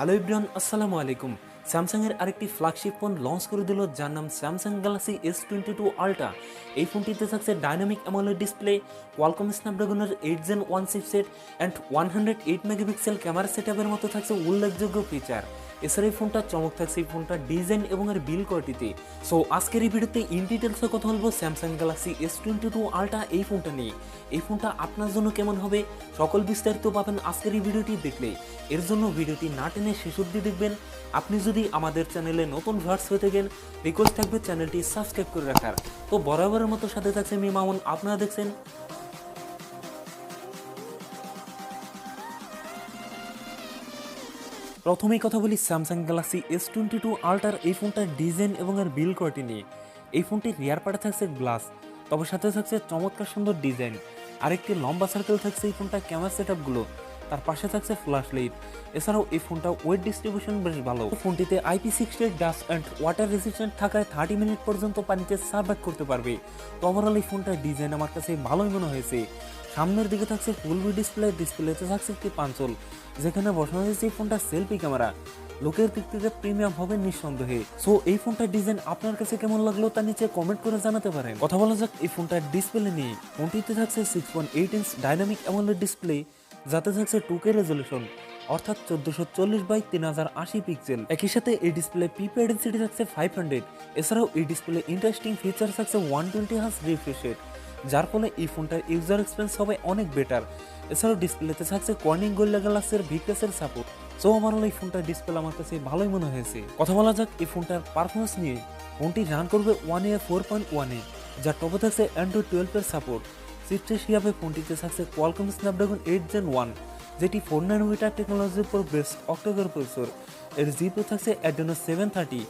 Hello everyone, আসসালামু আলাইকুম। Samsung এর আরেকটি ফ্ল্যাগশিপ ফোন লঞ্চ করে দিল, যার নাম স্যামসাং গ্যালাক্সি S22 আল্ট্রা। এই ফোনটিতে থাকছে ডাইনামিক অ্যামোলেড ডিসপ্লে, কোয়ালকম স্ন্যাপড্রাগনের 8 Gen 1 chipset and 108 megapixel camera সেটআপের মতো থাকছে উল্লেখযোগ্য ফিচার। এছাড়া এই ফোনটা চমক থাকছে এই ফোনটার ডিজাইন এবং এর বিল কোয়ালিটিতে। সো আজকের এই ভিডিওতে ইন ডিটেলসে কথা বলবো স্যামসাং গ্যালাক্সি S22 আল্ট্রা এই ফোনটা নিয়ে। এই ফোনটা আপনার জন্য কেমন হবে সকল বিস্তারিত পাবেন আজকের এই ভিডিওটি দেখলে। এর জন্য ভিডিওটি না টেনে শেষ অবধি দেখবেন। আপনি যদি আমাদের চ্যানেলে নতুন ভিউয়ার্স হয়ে থাকেন, রিকোয়েস্ট থাকবে চ্যানেলটি সাবস্ক্রাইব করে রাখার। তো বরাবরের মতো সাথে থাকছে আমি মামুন, আপনারা দেখছেন। প্রথমেই কথা বলি স্যামসাং গ্যালাক্সি S22 আল্ট্রার এই ফোনটার ডিজাইন এবং এর বিল কোয়ালিটি নিয়ে। এই ফোনটির রিয়ার পার্টে থাকছে গ্লাস, তবে সাথে থাকছে চমৎকার সুন্দর ডিজাইন। আরেকটি লম্বা সার্কেল থাকছে এই ফোনটার ক্যামেরা সেটআপগুলো, তার পাশে থাকছে ফ্ল্যাশ লাইট। এছাড়াও এই ফোনটা ওয়েট ডিস্ট্রিবিউশন বেশ ভালো। ফোনটিতে IP68 dust and water resistant থাকায় 30 মিনিট পর্যন্ত পানিতে সার্ভাইভ করতে পারবে। তো ওভারঅল এই ফোনটার ডিজাইন আমার কাছে ভালোই মনে হয়েছে। সামনের দিকে থাকছে ফুল ভি ডিসপ্লে, ডিসপ্লেতে থাকছে একটি পাঞ্চল, যেখানে বসানো হয়েছে এই ফোনটার সেলফি ক্যামেরা। লোকের দিক থেকে প্রিমিয়াম হবে নিঃসন্দেহে। সো এই ফোনটার ডিজাইন আপনার কাছে কেমন লাগলো তা নিচে কমেন্ট করে জানাতে পারেন। কথা বলা যাক এই ফোনটার ডিসপ্লে নিয়ে। ফোনটিতে থাকছে 6.8 ইঞ্চ ডাইনামিক অ্যামোলেড ডিসপ্লে, যাতে থাকছে 2K রেজলিউশন, অর্থাৎ 1440x3080 পিক্সেল। একই সাথে এই ডিসপ্লে পিপি ডেন্সিটি থাকছে 500। এছাড়াও এই ডিসপ্লে ইন্টারেস্টিং ফিচার থাকছে 120 হার্জ রিফ্রেশ রেট, যার ফলে এই ফোনটার ইউজার এক্সপিরিয়েন্স হবে অনেক বেটার। এছাড়াও ডিসপ্লেতে থাকছে কর্নিং গোরিল্লা গ্লাসের ভিক্টাসের সাপোর্ট। সো আমার এই ফোনটার ডিসপ্লে আমার কাছে ভালোই মনে হয়েছে। কথা বলা যাক এই ফোনটার পারফরমেন্স নিয়ে। ফোনটি রান করবে 1 ইয়ার 4.1 যার টপে থাকছে অ্যান্ড্রয়েড 12 এর সাপোর্ট। চিপসেট হিসাবে ফোনটিতে থাকছে কোয়ালকম স্ন্যাপড্রাগন 8 Gen 1, যেটি 4 ন্যানোমিটার টেকনোলজির উপর বেস্ট অক্টোকোর প্রসেসর। এর জিপিইউ থাকছে অ্যাড্রেনো 730।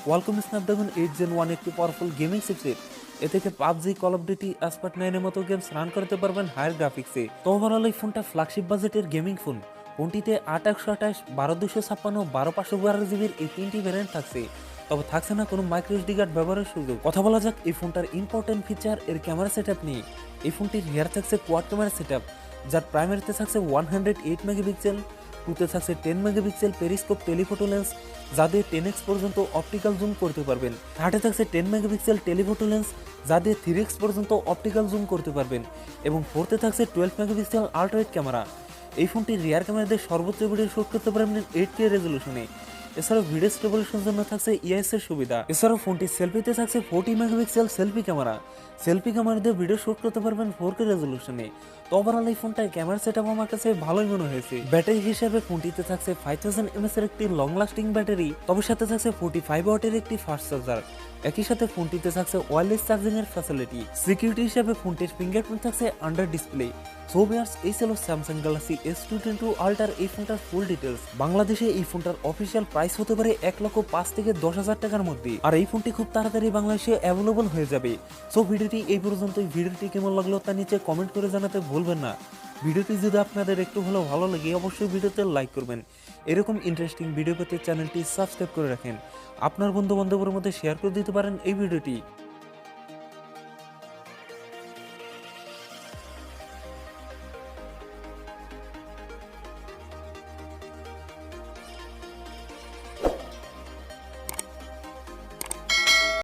কোয়ালকম স্ন্যাপড্রাগন 8 Gen 1 একটি পাওয়ারফুল গেমিং চিপসেট। এ থেকে PUBG, কল অফ ডিউটি, এসপার্ট 9 এর মতো গেমস রান করতে পারবেন হায়ার গ্রাফিক্সে। তো ওভারঅল এই ফোনটা ফ্ল্যাগশিপ বাজেটের গেমিং ফোন। ফোনটিতে 8/128, 12256, 12512 এই 3টি ভ্যারিয়েন্ট থাকছে, তবে থাকছে না কোনো মাইক্রো এসডি কার্ড ব্যবহারের সুযোগ। কথা বলা যাক এই ফোনটার ইম্পর্টেন্ট ফিচার এর ক্যামেরা সেটআপ নিয়ে। এই ফোনটির রিয়ার থাকছে কোয়াড ক্যামেরা সেটআপ, যার প্রাইমারিতে থাকছে 108 মেগাপিক্সেল, টুতে থাকছে 10 মেগাপিক্সেল পেরিস্কোপ টেলিফোটো লেন্স, যা দিয়ে 10x পর্যন্ত অপটিক্যাল জুম করতে পারবেন। থার্ডে থাকছে 10 মেগাপিক্সেল টেলিফোটো লেন্স, যা দিয়ে 3x পর্যন্ত অপটিক্যাল জুম করতে পারবেন। এবং ফোর্থে থাকছে 12 মেগাপিক্সেল আল্ট্রাওয়াইড ক্যামেরা। এই ফোনটির রিয়ার ক্যামেরা দিয়ে সর্বোচ্চ ভিডিও শুট করতে পারবেন 8K রেজলিউশনে। এছাড়াও ভিডিও স্টেবলাইজেশনের জন্য থাকছে EIS এর সুবিধা। এছাড়াও ফোনটির সেলফিতে থাকছে 40 megapixel selfie camera. Selfie camera দিয়ে ভিডিও শুট করতে পারবেন 4K রেজলিউশনে। তো ওভারঅল এই ফোনটার ক্যামেরা সেটআপ আমার কাছে ভালোই মনে হয়েছে। ব্যাটারি হিসেবে ফোনটিতে থাকছে 5000 mAh এর একটি লং লাস্টিং ব্যাটারি, তবে সাথে থাকছে 45 ওয়াটের একটি ফাস্ট চার্জার। একই সাথে ফোনটিতে থাকছে ওয়্যারলেস চার্জিং এর ফ্যাসিলিটি। সিকিউরিটি হিসেবে ফোনটির ফিঙ্গারপ্রিন্ট থাকছে আন্ডার ডিসপ্লে। সো ভিউয়ার্স, এই ছিল স্যামসাং গ্যালাক্সি S22 আল্ট্রার এই ফোনটার ফুল ডিটেলস। বাংলাদেশে এই ফোনটার অফিসিয়াল প্রাইস হতে পারে 1,05,000 থেকে 10,000 টাকার মধ্যে, আর এই ফোনটি খুব তাড়াতাড়ি বাংলাদেশে অ্যাভেলেবল হয়ে যাবে। সো ভিডিওটি এই পর্যন্তই। ভিডিওটি কেমন লাগলো তা নিচে কমেন্ট করে জানাতে ভুলবেন না। ভিডিওটি যদি আপনাদের একটু হলেও ভালো লাগে, অবশ্যই ভিডিওতে লাইক করবেন। এরকম ইন্টারেস্টিং ভিডিও পেতে চ্যানেলটি সাবস্ক্রাইব করে রাখেন। আপনার বন্ধু বান্ধবের মধ্যে শেয়ার করে দিতে পারেন এই ভিডিওটি।